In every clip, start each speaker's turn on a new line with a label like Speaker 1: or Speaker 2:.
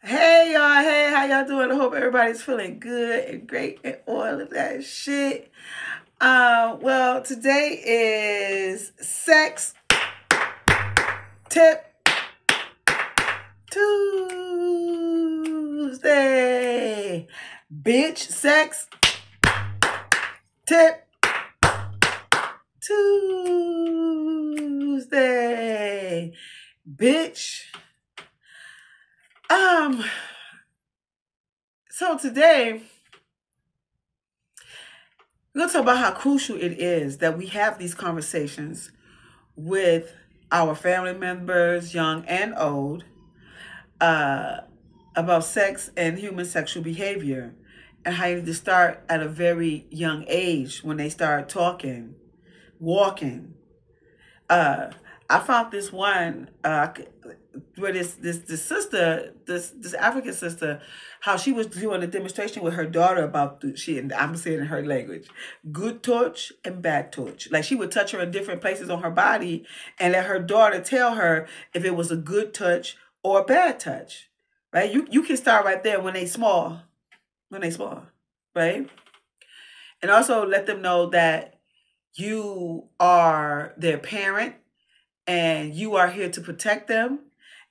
Speaker 1: Hey y'all, hey, how y'all doing? I hope everybody's feeling good and great and all of that shit. Well, today is Sex Tip Tuesday. Bitch, Sex Tip Tuesday. Bitch. So today we're going to talk about how crucial it is that we have these conversations with our family members, young and old, about sex and human sexual behavior, and how you need to start at a very young age when they start talking, walking. I found this one where this sister, this African sister, how she was doing a demonstration with her daughter about and I'm saying in her language, good touch and bad touch. Like she would touch her in different places on her body and let her daughter tell her if it was a good touch or a bad touch. Right? You can start right there when they small, right? And also let them know that you are their parent and you are here to protect them.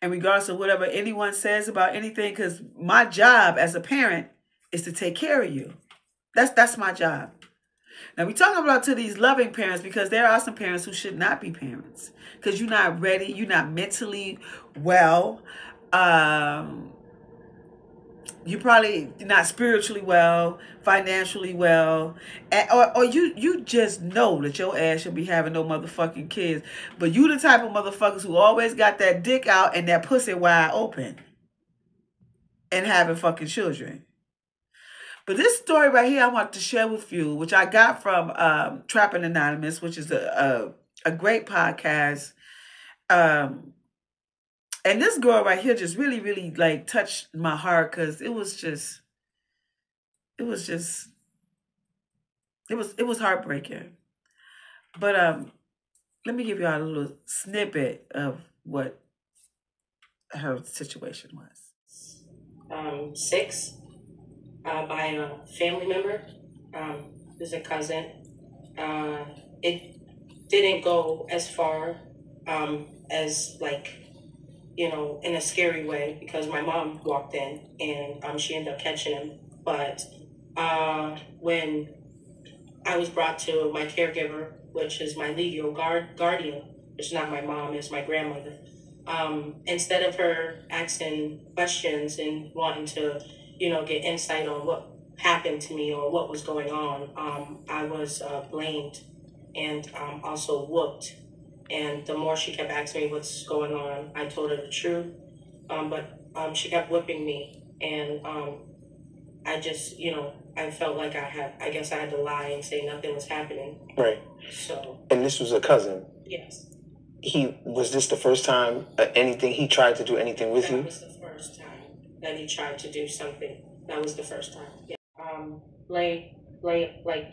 Speaker 1: And regardless of whatever anyone says about anything, because my job as a parent is to take care of you. That's my job. Now we talking about to these loving parents because there are some parents who should not be parents because you're not ready, you're not mentally well. You're probably not spiritually well, financially well, or you just know that your ass should be having no motherfucking kids. But you the type of motherfuckers who always got that dick out and that pussy wide open and having fucking children. But this story right here I want to share with you, which I got from Trapping Anonymous, which is a great podcast. And this girl right here just really, really like touched my heart because it was heartbreaking. But let me give you all a little snippet of what her situation was.
Speaker 2: Six by a family member, who's a cousin. It didn't go as far as like, in a scary way because my mom walked in and she ended up catching him. But when I was brought to my caregiver, which is my legal guardian, which is not my mom, it's my grandmother. Instead of her asking questions and wanting to, get insight on what happened to me or what was going on, I was blamed and also whooped. And the more she kept asking me what's going on, I told her the truth. But she kept whipping me, and I just, I felt like I guess I had to lie and say nothing was happening.
Speaker 3: Right.
Speaker 2: So.
Speaker 3: And this was a cousin.
Speaker 2: Yes.
Speaker 3: Was this the first time he tried to do anything with you?
Speaker 2: That was the first time that he tried to do something. That was the first time. Yeah. Lay like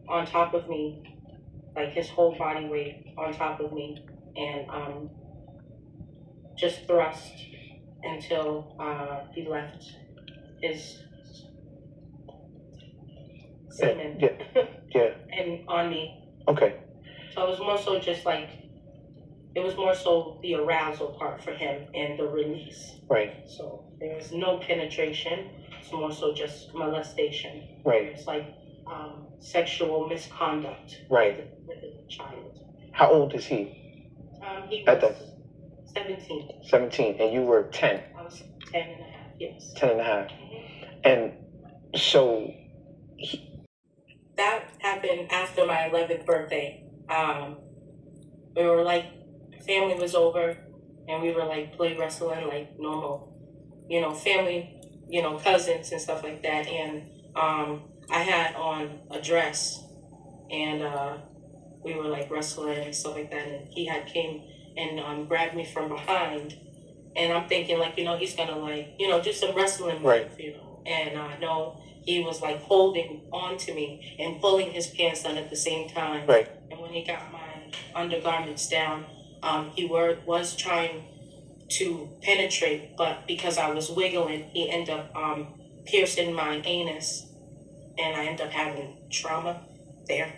Speaker 2: on top of me, like his whole body weight on top of me, and just thrust until he left his semen.
Speaker 3: Yeah.
Speaker 2: And on me.
Speaker 3: Okay.
Speaker 2: So it was more so just like, it was more so the arousal part for him and the release.
Speaker 3: Right.
Speaker 2: So there was no penetration. It's more so just molestation.
Speaker 3: Right.
Speaker 2: It's like sexual misconduct.
Speaker 3: Right.
Speaker 2: With a child.
Speaker 3: How old is he?
Speaker 2: He was 17.
Speaker 3: 17, and you were 10.
Speaker 2: I was 10 and a half, yes.
Speaker 3: 10 and a half. And so
Speaker 2: that happened after my 11th birthday. We were like, family was over, and we were like play wrestling like normal, family, cousins and stuff like that. And I had on a dress, and we were like wrestling and stuff like that. And he had came and grabbed me from behind, and I'm thinking like, he's gonna like, do some wrestling move,
Speaker 3: right.
Speaker 2: And I know he was like holding on to me and pulling his pants on at the same time.
Speaker 3: Right.
Speaker 2: And when he got my undergarments down, he was trying to penetrate, but because I was wiggling, he ended up piercing my anus, and I ended up having trauma there.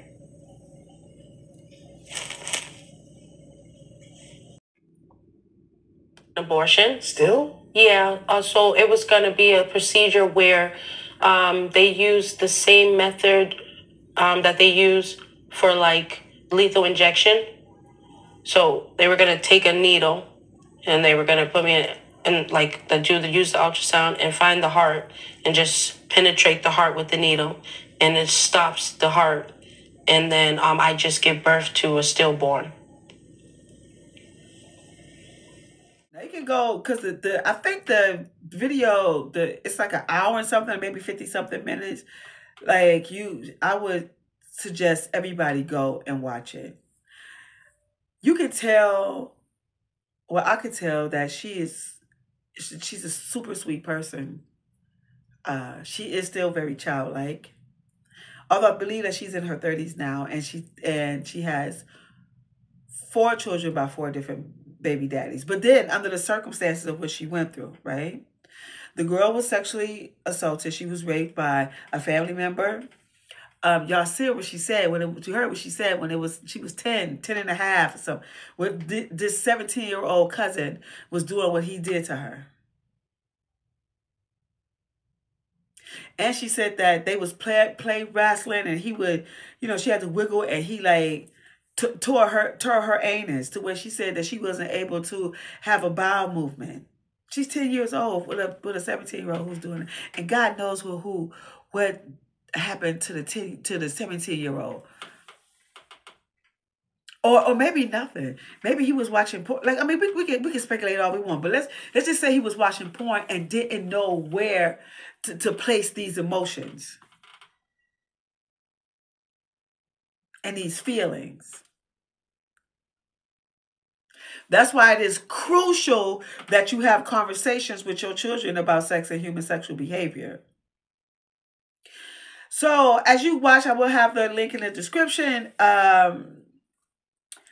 Speaker 2: Abortion.
Speaker 3: Still?
Speaker 2: Yeah, so it was going to be a procedure where they used the same method that they use for like lethal injection. So they were going to take a needle and they were going to put me in like use the ultrasound and find the heart and just penetrate the heart with the needle, and it stops the heart, and then I just give birth to a stillborn.
Speaker 1: Now you can go because I think the video it's like an hour and something, maybe 50 something minutes. Like I would suggest everybody go and watch it. You can tell, well, I could tell that she's a super sweet person. She is still very childlike. Although I believe that she's in her 30s now, and she has 4 children by 4 different baby daddies. But then, under the circumstances of what she went through, right? The girl was sexually assaulted. She was raped by a family member. Y'all see what she said you heard what she said when she was 10 and a half or something. When this 17-year-old cousin was doing what he did to her. And she said that they was play wrestling, and he would, she had to wiggle, and he like tore her anus to where she said that she wasn't able to have a bowel movement. She's 10 years old with a 17-year-old who's doing it, and God knows what happened to the 17-year-old. Or maybe nothing. Maybe he was watching porn. Like, I mean, we can speculate all we want, but let's just say he was watching porn and didn't know where to place these emotions and these feelings. That's why it is crucial that you have conversations with your children about sex and human sexual behavior. So as you watch, I will have the link in the description.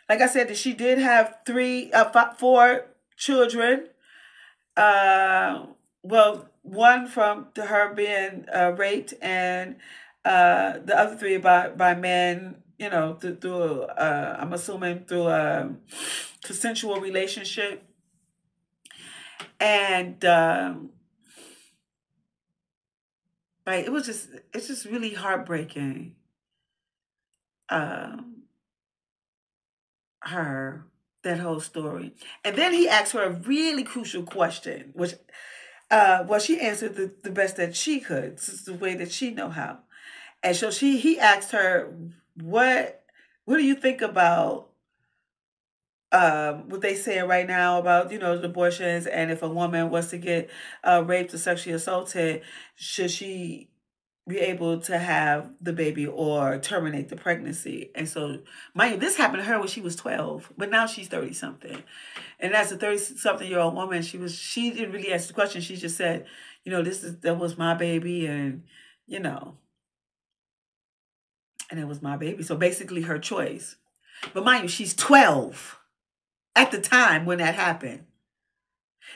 Speaker 1: Like I said, that she did have 4 children. Well, one from her being raped, and the other 3 by men. Through I'm assuming through a consensual relationship, and like it's just really heartbreaking. That whole story. And then he asked her a really crucial question, which well, she answered the best that she could. This is the way that she know how. And so he asked her, what do you think about what they saying right now about, abortions, and if a woman was to get raped or sexually assaulted, should she be able to have the baby or terminate the pregnancy? And so, mind you, this happened to her when she was 12, but now she's 30-something. And as a 30-something-year-old woman, she didn't really ask the question. She just said, that was my baby, and, and it was my baby. So basically her choice. But mind you, she's 12 at the time when that happened.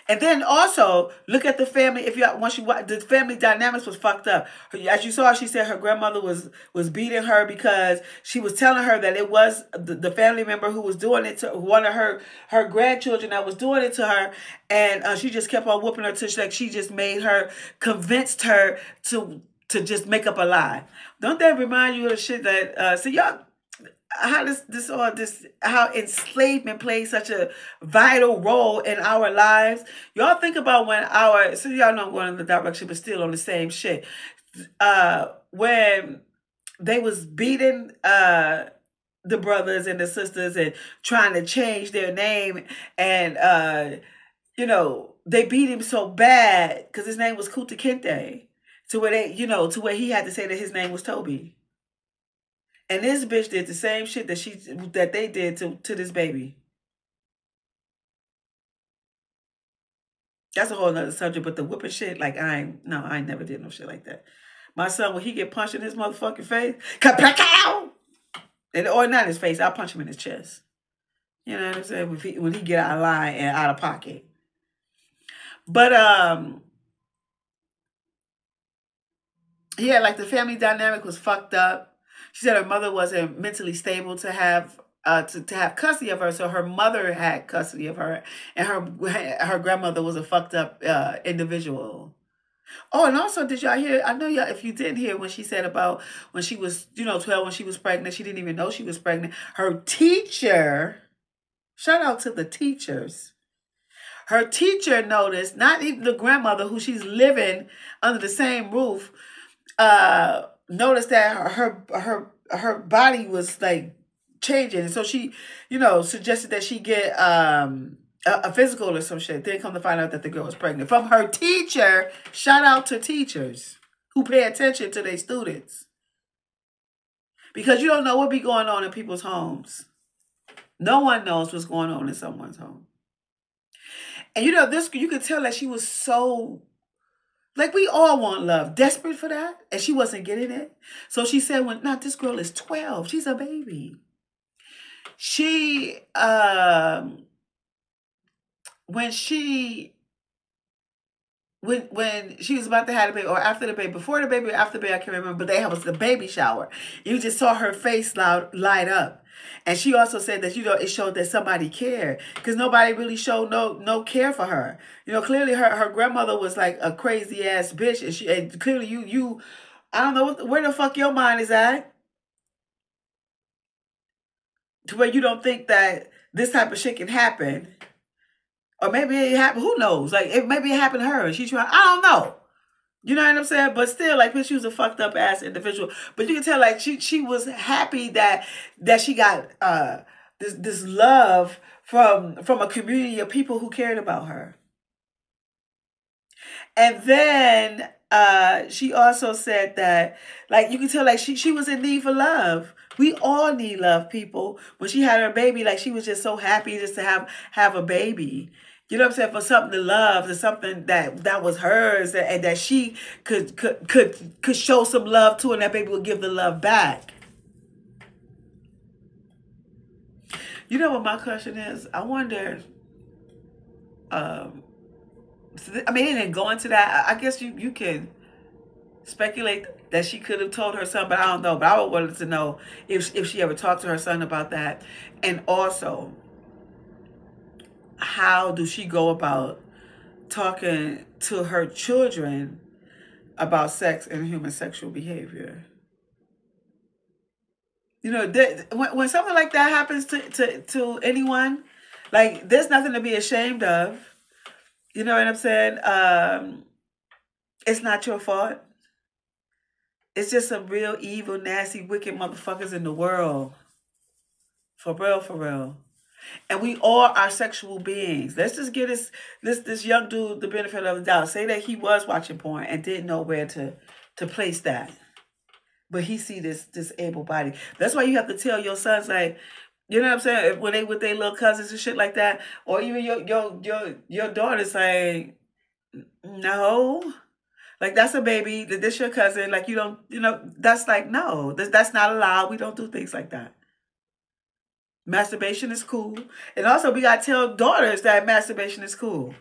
Speaker 1: And then also look at the family. The family dynamics was fucked up. As you saw, she said her grandmother was beating her because she was telling her that it was the family member who was doing it to one of her grandchildren that was doing it to her, and she just kept on whooping her till she just convinced her to just make up a lie. Don't that remind you of the shit that y'all? How enslavement plays such a vital role in our lives. Y'all think about so y'all know I'm going in the direction, but still on the same shit. When they was beating the brothers and the sisters and trying to change their name, and they beat him so bad because his name was Kunta Kinte, to where he had to say that his name was Toby. And this bitch did the same shit that they did to this baby. That's a whole nother subject, but the whipping shit, like I ain't never did no shit like that. My son, when he get punched in his motherfucking face, or not his face, I'll punch him in his chest. You know what I'm saying? When he get out of line and out of pocket. But yeah, like the family dynamic was fucked up. She said her mother wasn't mentally stable to have to have custody of her, so her mother had custody of her, and her grandmother was a fucked up individual. Oh, and also, did y'all hear? I know y'all. If you didn't hear when she said about when she was, 12, when she was pregnant, she didn't even know she was pregnant. Her teacher, shout out to the teachers. Her teacher noticed, not even the grandmother who she's living under the same roof, noticed that her body was like changing, and so she, suggested that she get a physical or some shit. Then come to find out that the girl was pregnant from her teacher. Shout out to teachers who pay attention to their students, because you don't know what be going on in people's homes. No one knows what's going on in someone's home. And this, you could tell that she was so, like, we all want love, desperate for that, and she wasn't getting it. So she said, this girl is 12. She's a baby. She, when she was about to have the baby, or after the baby, before the baby or after the baby, I can't remember, but was the baby shower. You just saw her face light up. And she also said that, it showed that somebody cared, because nobody really showed no care for her. Clearly her grandmother was like a crazy ass bitch, and clearly you I don't know where the fuck your mind is at, to where you don't think that this type of shit can happen. Or maybe it happened, who knows? Like, maybe it happened to her and she tried, I don't know. You know what I'm saying? But still, like, she was a fucked up ass individual. But you can tell, like, she was happy that she got this love from a community of people who cared about her. And then she also said that, like, you can tell, like, she was in need for love. We all need love, people. When she had her baby, like, she was just so happy just to have a baby. You know what I'm saying? For something to love, to something that was hers, and that she could show some love to, and that baby would give the love back. You know what my question is? I wonder. I mean, it didn't go into that. I guess you can speculate that she could have told her son, but I don't know. But I wanted to know if she ever talked to her son about that, and also, how does she go about talking to her children about sex and human sexual behavior? When something like that happens to anyone, like, there's nothing to be ashamed of. You know what I'm saying? It's not your fault. It's just some real evil, nasty, wicked motherfuckers in the world. For real, for real. And we all are sexual beings. Let's just give this young dude the benefit of the doubt. Say that he was watching porn and didn't know where to place that. But he see this able body. That's why you have to tell your sons, like, you know what I'm saying? When they with their little cousins and shit like that, or even your daughters, like, no, like, that's a baby. This your cousin. Like, you don't, that's like, no, that's not allowed. We don't do things like that. Masturbation is cool. And also, we got to tell daughters that masturbation is cool.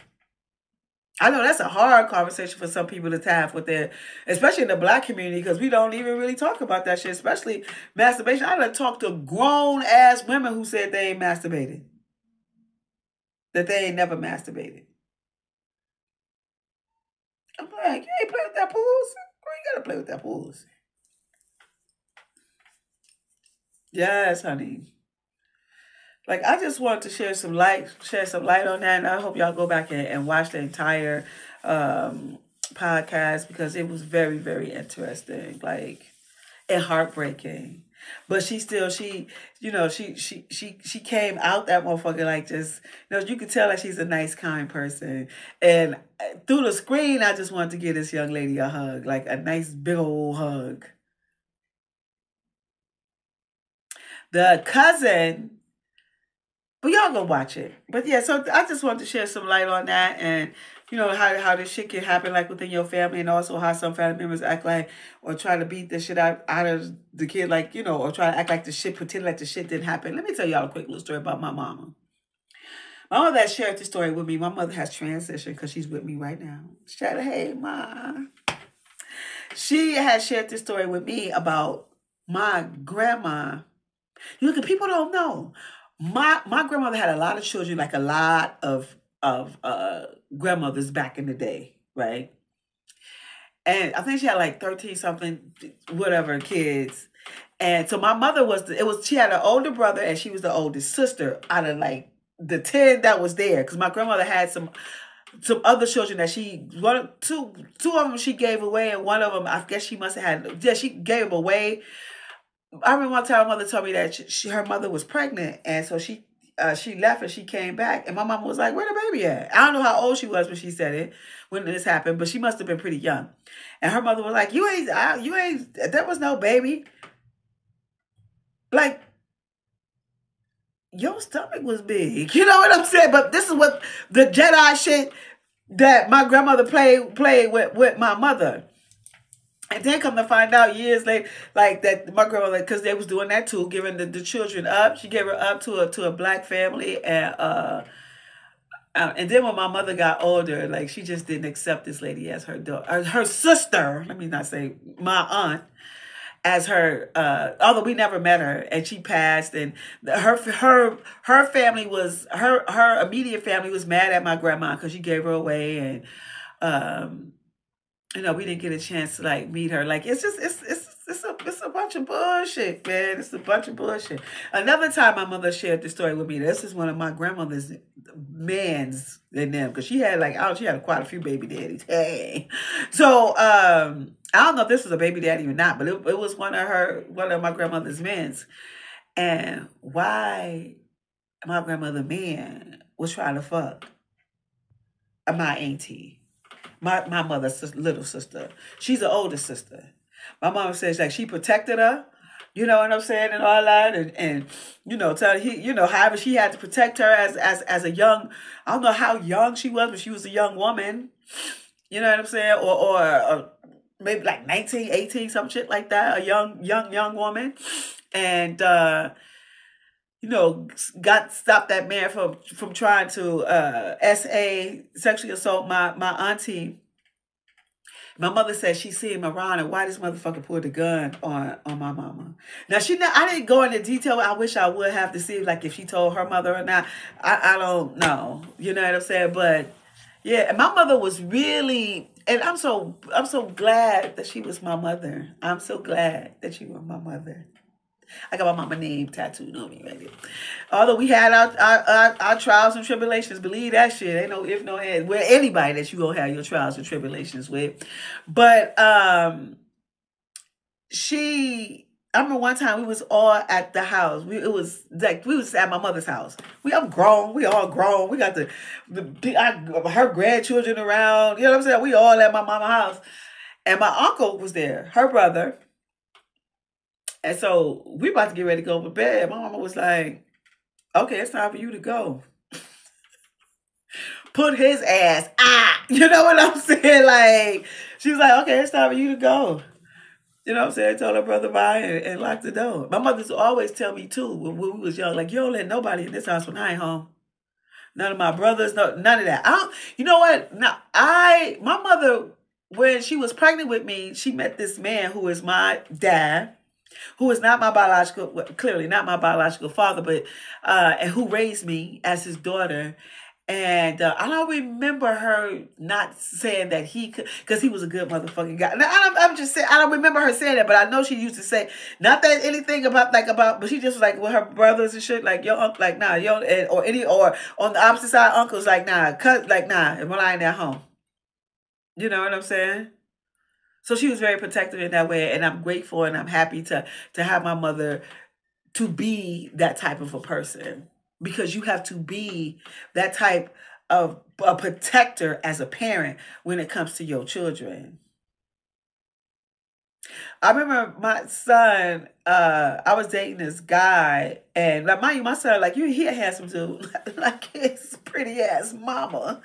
Speaker 1: I know that's a hard conversation for some people to have with their, especially in the Black community, because we don't even really talk about that shit, especially masturbation. I done talked to grown-ass women who said they ain't masturbated. That they ain't never masturbated. I'm like, you ain't play with that pussy? Girl, you gotta play with that pussy. Yes, honey. Like, I just wanted to shed some light on that, and I hope y'all go back and watch the entire podcast, because it was very, very interesting, like, and heartbreaking. But she still, she came out that motherfucker like, just, you could tell that she's a nice, kind person. And through the screen, I just wanted to give this young lady a hug, like a nice big old hug. The cousin. But y'all go watch it. But yeah, so I just wanted to share some light on that, and how this shit can happen, like, within your family, and also how some family members act like, or try to beat the shit out of the kid, like, or try to act like the shit, pretend like the shit didn't happen. Let me tell y'all a quick little story about my mama. My mother has shared the story with me. My mother has transitioned because she's with me right now. Shout out, hey, Ma. She has shared this story with me about my grandma. You look, people don't know. My grandmother had a lot of children, like a lot of grandmothers back in the day, right? And I think she had like 13 something, whatever, kids. And so my mother she had an older brother and she was the oldest sister out of like the 10 that was there. Because my grandmother had some other children that two of them she gave away, and one of them I guess she must have had, yeah, she gave them away. I remember one time my mother told me that her mother was pregnant, and so she left and she came back, and my mama was like, "Where the baby at?" I don't know how old she was when she said it, when this happened, but she must have been pretty young. And her mother was like, you ain't, there was no baby. Like, your stomach was big. You know what I'm saying? But this is what the Jedi shit that my grandmother played with my mother. And then come to find out years later, like that my grandmother, because they was doing that too, giving the children up. She gave her up to a black family, and then when my mother got older, like she just didn't accept this lady as her daughter, her sister. Let me not say my aunt as her. Although we never met her, and she passed, and her family was her immediate family was mad at my grandma because she gave her away, and you know, we didn't get a chance to like meet her. Like it's a bunch of bullshit, man. It's a bunch of bullshit. Another time my mother shared the story with me. This is one of my grandmother's mans in them, because she had she had quite a few baby daddies. Hey. So I don't know if this was a baby daddy or not, but it was one of my grandmother's mans. And why my grandmother man was trying to fuck my auntie. My mother's little sister. She's the older sister. My mom says like she protected her, you know what I'm saying, and all that, and you know, however she had to protect her as a young, I don't know how young she was, but she was a young woman, you know what I'm saying, or maybe like 19, 18, some shit like that, a young woman, and you know, stopped that man from trying to sexually assault my auntie. My mother said she see him around, and why this motherfucker pulled the gun on my mama. Now I didn't go into detail. I wish I would have to see like if she told her mother or not. I don't know. You know what I'm saying? But yeah, and my mother was really, and I'm so glad that she was my mother. I'm so glad that she was my mother. I got my mama name tattooed on me right there. Although we had our trials and tribulations, believe that shit. Ain't no if, no and. With anybody that you gonna have your trials and tribulations with. But I remember one time we was all at the house. We was at my mother's house. I'm grown. We all grown. We got her grandchildren around. You know what I'm saying? We all at my mama's house. And my uncle was there, her brother. And so we about to get ready to go to bed. My mama was like, okay, it's time for you to go. Put his ass out. You know what I'm saying? Like, she was like, okay, it's time for you to go. You know what I'm saying? Told her brother bye and locked the door. My mother used to always tell me too, when we was young, like, you don't let nobody in this house when I ain't home. None of my brothers, none of that. You know what? Now, my mother, when she was pregnant with me, she met this man who is my dad, who is not my clearly not my biological father, but and who raised me as his daughter. And I don't remember her not saying that he could, because he was a good motherfucking guy. Now, I'm just saying, I don't remember her saying that, but I know she used to say, not that anything about, but she just was like with her brothers and shit, like, your uncle, like, nah, or on the opposite side, uncles, like, nah, when I ain't at home. You know what I'm saying? So she was very protective in that way, and I'm grateful and I'm happy to have my mother to be that type of a person, because you have to be that type of a protector as a parent when it comes to your children. I remember my son, I was dating this guy, and like, mind you, my son, like, he a handsome dude, like his pretty ass mama.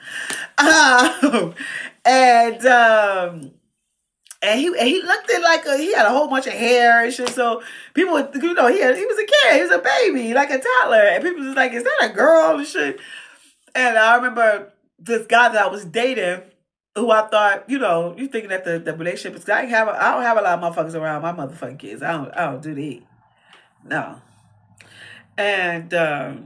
Speaker 1: And he looked at like he had a whole bunch of hair and shit. So people, you know, he was a kid, he was a baby, like a toddler, and people was like, "Is that a girl?" and shit. And I remember this guy that I was dating, who I thought, you know, you thinking that the relationship is. I don't have a lot of motherfuckers around my motherfucking kids. I don't do that. No. And I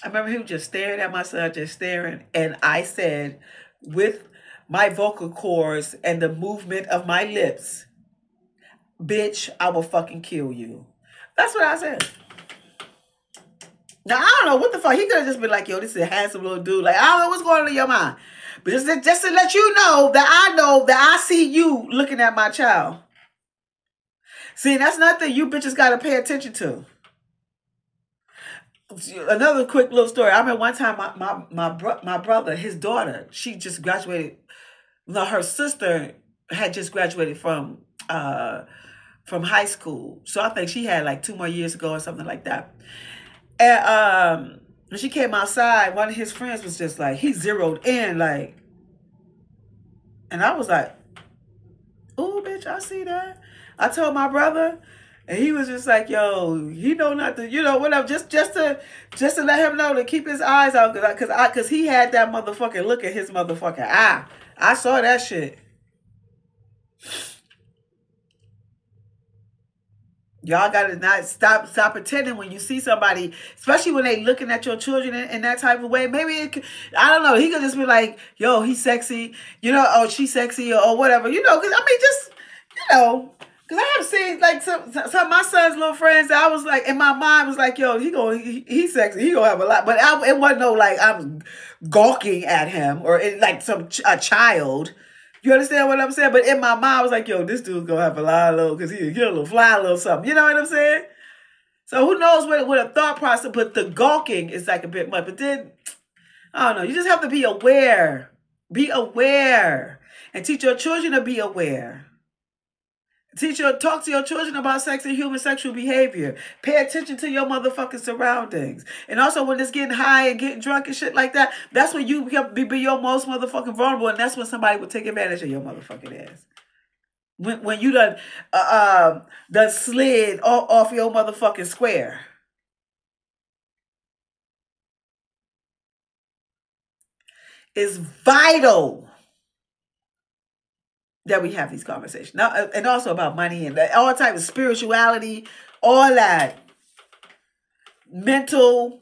Speaker 1: remember he was just staring at my son, just staring, and I said, with my vocal cords and the movement of my lips, bitch, I will fucking kill you. That's what I said. Now, I don't know what the fuck. He could have just been like, yo, this is a handsome little dude. Like, I don't know what's going on in your mind. But just to let you know that I see you looking at my child. See, that's nothing you bitches got to pay attention to. Another quick little story. I remember one time my brother, his daughter, she just graduated. No, her sister had just graduated from high school. So I think she had like 2 more years ago or something like that. And when she came outside, one of his friends was just like, he zeroed in, like, and I was like, oh, bitch, I see that. I told my brother, and he was just like, yo, he know not to, you know, whatever, just to let him know to keep his eyes out, cause he had that motherfucking look at his motherfucking eye. I saw that shit. Y'all gotta not stop pretending when you see somebody, especially when they looking at your children in that type of way. Maybe I don't know. He could just be like, "Yo, he's sexy," you know, "Oh, she's sexy," or whatever, you know. Because I mean, just you know, because I have seen like some of my son's little friends. I was like, in my mind was like, "Yo, he's sexy. He gonna have a lot," but it wasn't no like I'm gawking at him or like a child. You understand what I'm saying? But in my mind, I was like, yo, this dude's going to have a lot of little, because he'll get a little fly, a little something. You know what I'm saying? So who knows what a thought process, but the gawking is like a bit much. But then, I don't know, you just have to be aware. Be aware. And teach your children to be aware. Talk to your children about sex and human sexual behavior. Pay attention to your motherfucking surroundings. And also when it's getting high and getting drunk and shit like that, that's when you be your most motherfucking vulnerable, and that's when somebody will take advantage of your motherfucking ass. When you done slid off your motherfucking square. It's vital that we have these conversations. Now, and also about money and all types of spirituality, all that. Mental,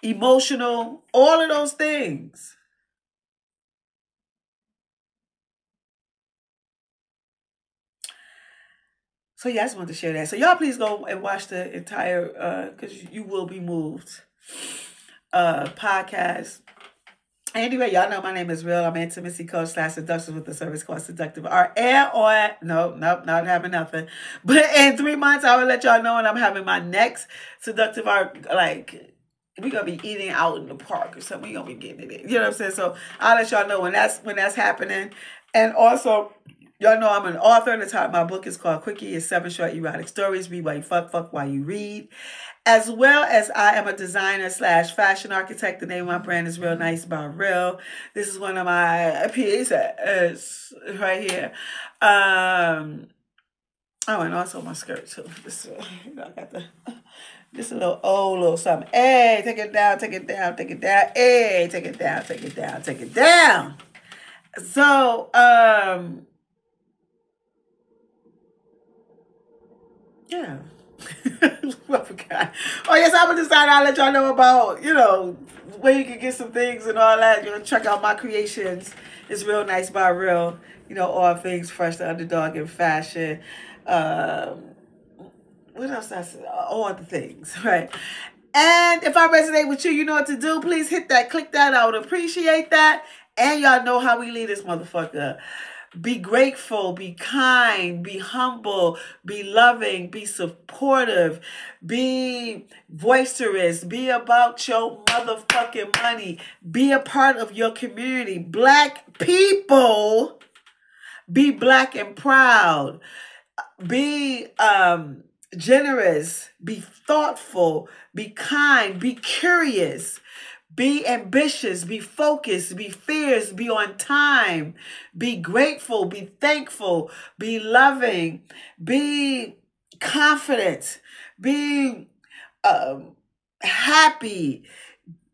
Speaker 1: emotional, all of those things. So yeah, I just wanted to share that. So y'all please go and watch the entire, because you will be moved, podcast. Anyway, y'all know my name is Real. I'm an intimacy coach / seduction with a service called Seductive Art. Nope, not having nothing. But in 3 months, I will let y'all know when I'm having my next Seductive Art. Like, we're gonna be eating out in the park or something. We're gonna be getting it. You know what I'm saying? So I'll let y'all know when that's happening. And also, y'all know I'm an author. The title of my book is called Quickie. It's 7 short erotic stories. Read while you fuck while you read. As well as I am a designer / fashion architect. The name of my brand is Real Nice by Real. This is one of my pieces right here. Oh, and also my skirt too. I got just a little old little something. Hey, take it down, take it down, take it down. Hey, take it down, take it down, take it down. So, yeah. I forgot. Oh yes, I'm gonna decide. I'll let y'all know about, you know, where you can get some things and all that. You know, check out my creations. It's Real Nice by Real. You know, all things fresh, the underdog in fashion. What else? All the things, right? And if I resonate with you, you know what to do. Please hit that, click that. I would appreciate that. And y'all know how we lead this motherfucker. Be grateful, be kind, be humble, be loving, be supportive, be boisterous, be about your motherfucking money, be a part of your community. Black people, be black and proud, be generous, be thoughtful, be kind, be curious. Be ambitious, be focused, be fierce, be on time, be grateful, be thankful, be loving, be confident, be happy,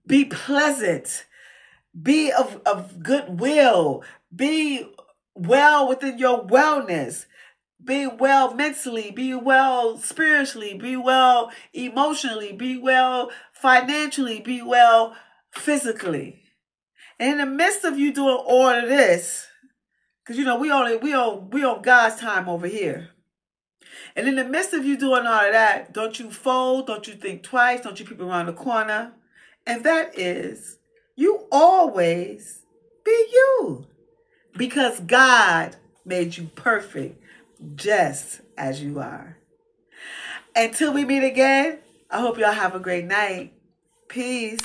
Speaker 1: Be pleasant. Be of goodwill. Be well within your wellness. Be well mentally. Be well spiritually. Be well emotionally. Be well financially. Be well physically. And in the midst of you doing all of this, because you know we on God's time over here. And in the midst of you doing all of that, don't you fold, don't you think twice, don't you peep around the corner. And that is, you always be you. Because God made you perfect just as you are. Until we meet again, I hope y'all have a great night. Peace.